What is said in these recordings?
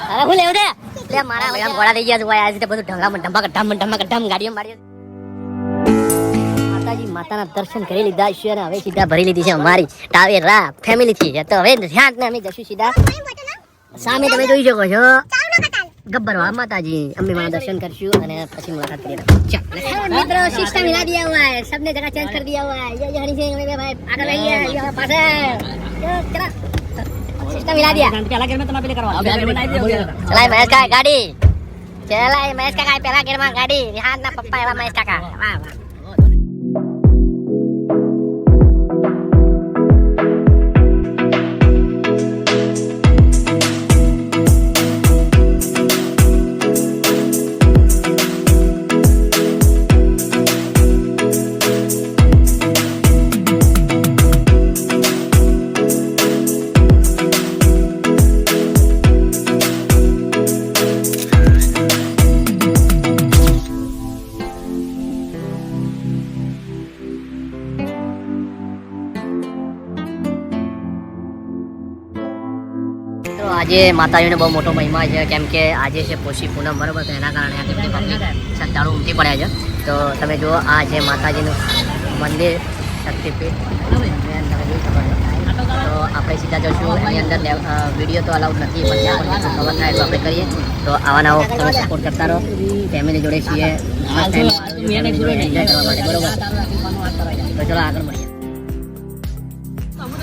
અરે હું લેવ દે લે મારા મેમ ઘોડા થઈ ગયા છે ભાઈ આજે તો બધું ઢમ ગાડીઓ મારી માતાજી માતાના દર્શન કરી લીધા છે અને હવે સીધા ભરી લીધી છે અમારી ટાવેરા ફેમિલી થી તો હવે ધ્યાન ને અમે જશું સીધા સામે તમે જોઈ શકો છો गब्बर माताजी अम्मी मां दर्शन करशु અને પછી મુલાકાત કરીએ ચાલ મિત્રો સિસ્ટમ हिला दिया हुआ है सबने जगह चेंज कर दिया हुआ है ये हनी सिंह में भाई आगे लगी है ये पास है चला सिस्टम हिला दिया पहला गेर में तो ना पहले करवा चलाए महेश का गाड़ी चलाए महेश का पहला गेर में गाड़ी यहां ना पप्पा एवा महेश का वाह वाह આજે માતાજીનો બહુ મોટો મહિમા છે કેમ કે આજે છે પોષી પૂનમ બરાબર તો એના કારણે આજે બધી પબ્લિક શ્રદ્ધાળુ ઉમટી પડ્યા છે તો તમે જુઓ આ છે માતાજીનું મંદિર શક્તિપીઠ તો આપણે સીધા જશું એની અંદર વિડીયો તો અલાઉડ નથી પણ કવર થાય એટલું આપણે કરીએ તો આવા નવો તમે સપોર્ટ કરતા રહો ફેમિલી જોડે છીએ બરોબર તો ચલો આગળ મળીએ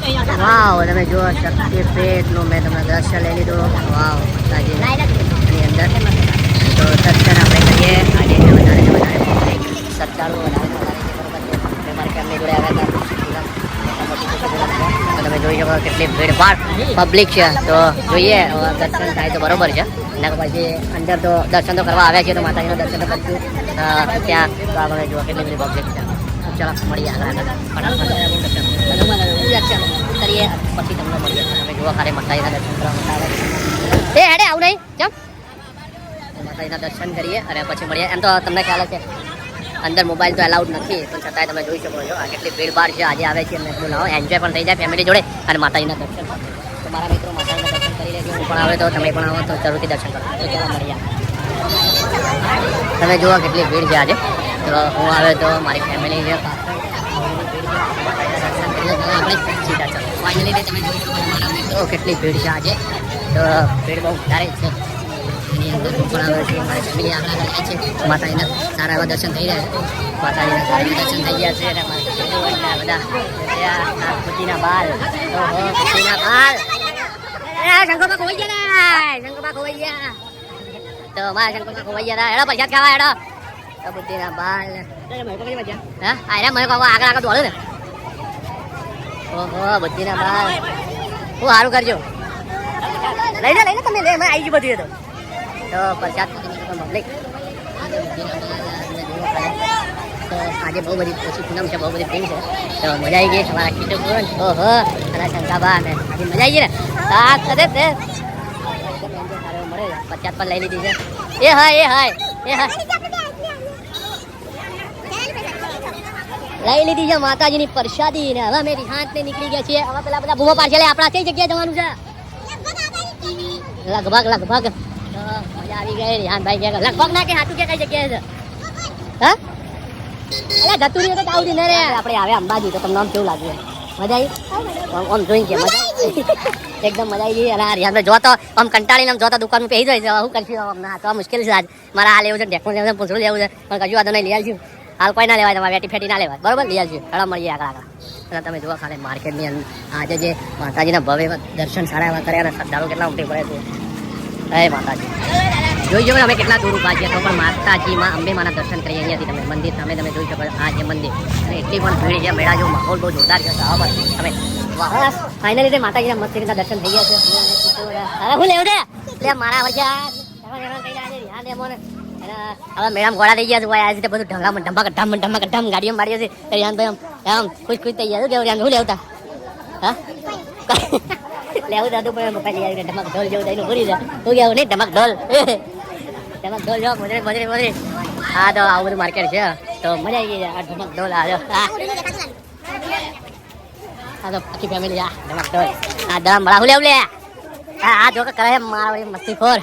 વાવ તમે જો શક્તિપીઠનું મેં તમને દર્શન લઈ લીધું વાવ માતાજીની અંદર તો દર્શન આપણે કરીએ આજે વધારે શ્રદ્ધાળુ વધારે મારી ફેમિલી જોડે આવ્યા હતા તમે જોઈ શકો કેટલી ભીડભાડ પબ્લિક છે તો જોઈએ દર્શન થાય તો બરોબર છે એના પછી અંદર તો દર્શન તો કરવા આવ્યા છીએ તો માતાજીનું દર્શન તો કરશું ત્યાં તો આપણે જુઓ કેટલી બધી પબ્લિક છે ચાલો મળીએ આગળ કરીએ પછી તમને મળીએ તમે જુઓ ખાલી માતાજીના દર્શન કરવા એ હેડે આવું નહીં ચમ માતાજીના દર્શન કરીએ અને પછી મળીએ એમ તો તમને ખ્યાલ છે અંદર મોબાઈલ તો અલાઉડ નથી પણ છતાંય તમે જોઈ શકો છો આ કેટલી ભીડભાડ છે આજે આવે છે મેં બોલાવો એન્જોય પણ થઈ જાય ફેમિલી જોડે અને માતાજીના દર્શન તો મારા મિત્રો માતાજીના દર્શન કરી લેજો હું પણ આવે તો તમે પણ આવો તો જરૂરથી દર્શન કરો તો ચાલો મળીએ તમે જુઓ કેટલી ભીડ છે આજે તો હું આવે તો મારી ફેમિલી છે ફાઇનલી તમે જોઈ શકો મારા મિત્રો કેટલી ભીડ છે આજે તો ભીડ બહુ વધારે છે એની અંદર હું પણ આવે છે મારી ફેમિલી આગળ જાય છે માતાજીના સારા એવા દર્શન થઈ રહ્યા છે માતાજીના સારા દર્શન થઈ ગયા છે અને બધા કુટીના બાલ કુટીના બાલ શંકરબા ખોવાઈ ગયા શંકરબા ખોવાઈ ગયા તો મારા શંકરબા ખોવાઈ ગયા એડો પૈસા ખાવા એડો તો બુદ્ધિના બાલ હા આયરા મને કહો આગળ આગળ દોડો ને ઓહો બુદ્ધિના બાલ હું સારું કરજો લઈને તમે લે મેં આવી ગયું બધું તો પ્રસાદ પબ્લિક તો આજે બહુ બધી ઓછી પૂનમ છે બહુ બધી ભીડ છે તો મજા આવી ગઈ તમારા કીટો પૂરણ ઓહો અને શંકાબા ને આજે મજા આવી ગઈ ને હા કરે તે મળે પ્રસાદ પણ લઈ લીધી છે એ હા લઈ લીધી છે માતાજીની પ્રસાદી ને હવે અમે રિહાંત ને નીકળી ગયા છીએ હવે પેલા બધા ભૂમો પાછળ આપણા કઈ જગ્યાએ જવાનું છે લગભગ મજા આવી ગઈ રિહાનભાઈ કે લગભગ ના કે હાટું કે કઈ જગ્યાએ છે હા એટલે ધતુરી તો આવતી ને રે આપણે આવે અંબાજી તો તમને આમ કેવું લાગ્યું મજા આવી આમ જોઈ કે મજા એકદમ મજા આવી ગઈ અને આ રિહાન જો તો આમ કંટાળીને આમ જોતા દુકાનમાં પહેરી જાય છે શું કરશું ના તો મુશ્કેલ છે આજ મારા આ લેવું છે ઢેકણું લેવું છે પૂછડું લેવું છે પણ કશું વાંધો નહીં લઈ આવશું હાલ કોઈ ના લેવાય તમારે વેટી ફેટી ના લેવાય બરોબર લઈ આવજો ચાલો મળીએ આગળ અને તમે જુઓ ખાલી માર્કેટની અંદર આજે જે માતાજીના ભવ્ય દર્શન સારા એવા કર્યા અને શ્રદ્ધાળુ કેટલા ઉમટી પડે છે હે માતાજી જોઈ જો અમે કેટલા દૂર ઉભા છીએ તો પણ માતાજીમાં અંબે માના દર્શન કરીએ અહીંયાથી તમે મંદિર તમે જોઈ શકો આ જે મંદિર અને એટલી પણ ભીડ છે મેળા જેવો માહોલ બહુ જોરદાર છે બરાબર તમે ફાઇનલી તે માતાજીના મસ્ત રીતના દર્શન થઈ ગયા છે હવે હું લેવું દે લે મારા વચ્ચે હવે મેડમ ઘોડા થઈ ગયા છે ભાઈ આજે તો બધું ઢમ ગાડીઓ મારીએ છે રિયાનભાઈ આમ ખુશ થઈ ગયા કેવું રિયાન હું લેવતા હા લેવું દાદુ પણ પપ્પા લઈ આવી ઢમક ઢોલ જેવું થઈને ભૂલી જાય હું કેવું નહીં ઢમક ઢોલ જો મજરે હા તો આવું બધું માર્કેટ છે તો મજા આવી ગઈ આ ઢમક ઢોલ આ તો આખી ફેમિલી આ ઢમક ઢોલ આ દમ બળા હું લેવું લે આ જો કે કરે મારા વળી મસ્તીખોર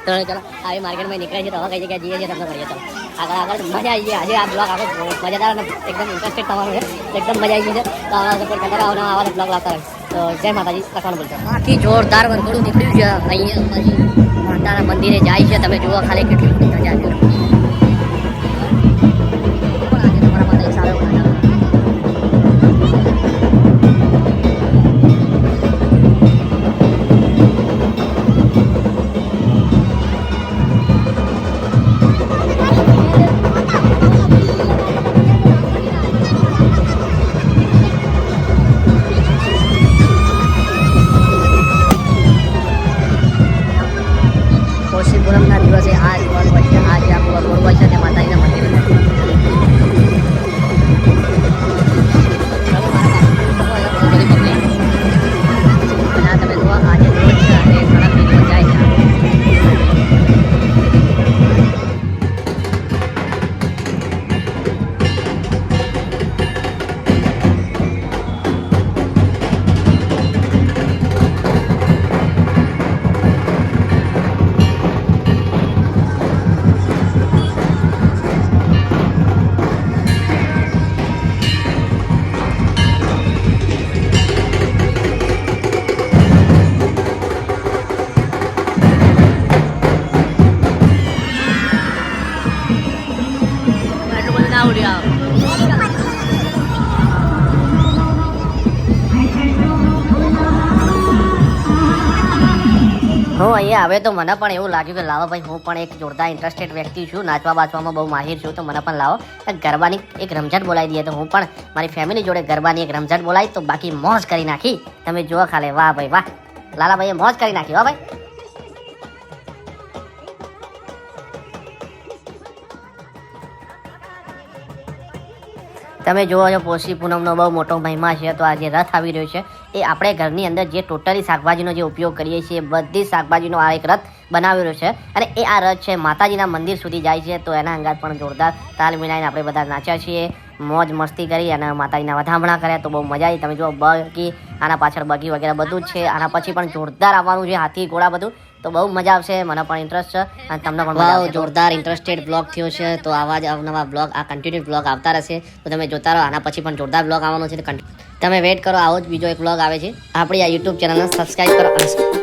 તો ચલો આવી માર્કેટમાં નીકળે છે તો હવે કઈ જગ્યાએ જઈએ છીએ તમને મળીએ ચલો આગળ મજા આવી ગઈ આજે આ બ્લોગ આખો મજાદાર અને એકદમ ઇન્ટરેસ્ટેડ થવાનું છે એકદમ મજા આવી ગઈ છે તો આવા સપોર્ટ કરતા રહો આવા બ્લોગ લાવતા રહે તો જય માતાજી લખવાનું બોલતો બાકી જોરદાર વરઘોડું નીકળ્યું છે અહીંયા પછી માતાના મંદિરે જાય છે તમે જુઓ ખાલી કેટલી મજા છે તમારા માટે સારો પૂનમના દિવસે આ જોવાનું હોય છે આજે આખું વરઘોડું હોય છે તે માતાજીના મંદિરે તમે જુઓ આજે રોજ છે અને ઘણા બીજો જાય છે હું અહીંયા આવે તો મને પણ એવું લાગ્યું કે લાવો ભાઈ હું પણ એક જોરદાર ઇન્ટરેસ્ટેડ વ્યક્તિ છું નાચવા બાચવામાં બહુ માહિર છું તો મને પણ લાવો ગરબાની એક રમઝટ બોલાવી દઈએ તો હું પણ મારી ફેમિલી જોડે ગરબાની એક રમઝટ બોલાવી તો બાકી મોજ કરી નાખી તમે જુઓ ખાલી વાહ ભાઈ વાહ લાલાભાઈએ મોજ કરી નાખી વાહ ભાઈ તમે જુઓ છો પોષી પૂનમનો બહુ મોટો મહિમા છે તો આ જે રથ આવી રહ્યો છે એ આપણે ઘરની અંદર જે ટોટલી શાકભાજીનો જે ઉપયોગ કરીએ છીએ બધી શાકભાજીનો આ એક રથ બનાવી રહ્યો છે અને એ આ રથ છે માતાજીના મંદિર સુધી જાય છે તો એના અંગાત પણ જોરદાર તાલ મિલાઈને આપણે બધા નાચ્યા છીએ મોજ મસ્તી કરી અને માતાજીના વધામણા કર્યા તો બહુ મજા આવી તમે જુઓ બગી આના પાછળ બગી વગેરે બધું જ છે આના પછી પણ જોરદાર આવવાનું છે હાથી ઘોડા બધું તો બહુ મજા આવશે મને પણ ઇન્ટરેસ્ટ છે અને તમને પણ મજા આવશે જોરદાર ઇન્ટરેસ્ટેડ બ્લોગ થયો છે તો આવા જ અવનવા બ્લોગ આ કન્ટિન્યુ બ્લોગ આવતા રહેશે તો તમે જોતા રહો આના પછી પણ જોરદાર બ્લોગ આવવાનો છે તમે વેઇટ કરો આવો જ બીજો એક બ્લોગ આવે છે આપણી આ યુટ્યુબ ચેનલને સબસ્ક્રાઈબ કરો